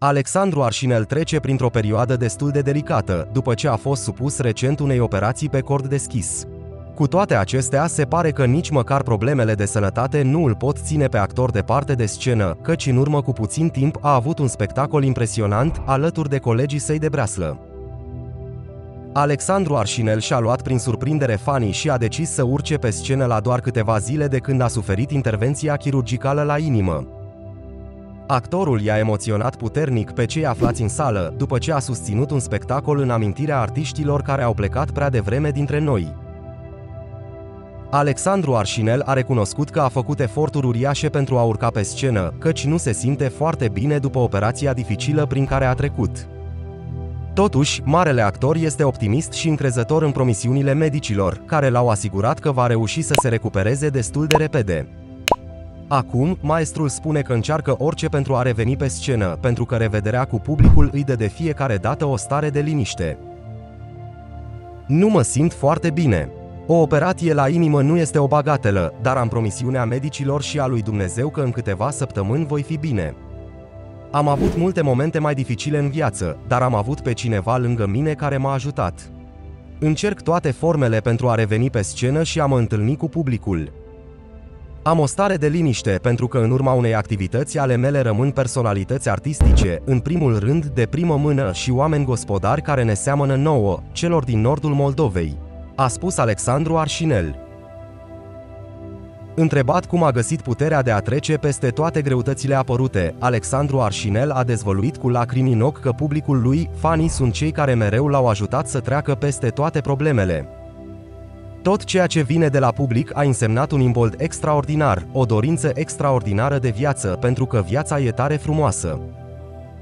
Alexandru Arșinel trece printr-o perioadă destul de delicată, după ce a fost supus recent unei operații pe cord deschis. Cu toate acestea, se pare că nici măcar problemele de sănătate nu îl pot ține pe actor departe de scenă, căci în urmă cu puțin timp a avut un spectacol impresionant, alături de colegii săi de breaslă. Alexandru Arșinel și-a luat prin surprindere fanii și a decis să urce pe scenă la doar câteva zile de când a suferit intervenția chirurgicală la inimă. Actorul i-a emoționat puternic pe cei aflați în sală, după ce a susținut un spectacol în amintirea artiștilor care au plecat prea devreme dintre noi. Alexandru Arșinel a recunoscut că a făcut eforturi uriașe pentru a urca pe scenă, căci nu se simte foarte bine după operația dificilă prin care a trecut. Totuși, marele actor este optimist și încrezător în promisiunile medicilor, care l-au asigurat că va reuși să se recupereze destul de repede. Acum, maestrul spune că încearcă orice pentru a reveni pe scenă, pentru că revederea cu publicul îi dă de fiecare dată o stare de liniște. Nu mă simt foarte bine. O operație la inimă nu este o bagatelă, dar am promisiunea medicilor și a lui Dumnezeu că în câteva săptămâni voi fi bine. Am avut multe momente mai dificile în viață, dar am avut pe cineva lângă mine care m-a ajutat. Încerc toate formele pentru a reveni pe scenă și a mă întâlni cu publicul. Am o stare de liniște pentru că în urma unei activități ale mele rămân personalități artistice, în primul rând de primă mână și oameni gospodari care ne seamănă nouă, celor din nordul Moldovei, a spus Alexandru Arșinel. Întrebat cum a găsit puterea de a trece peste toate greutățile apărute, Alexandru Arșinel a dezvăluit cu lacrimi în ochi că publicul lui, fanii, sunt cei care mereu l-au ajutat să treacă peste toate problemele. Tot ceea ce vine de la public a însemnat un imbold extraordinar, o dorință extraordinară de viață, pentru că viața e tare frumoasă.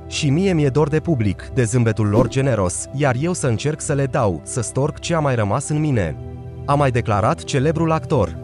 Și mie mi-e dor de public, de zâmbetul lor generos, iar eu să încerc să le dau, să storc ce a mai rămas în mine, a mai declarat celebrul actor.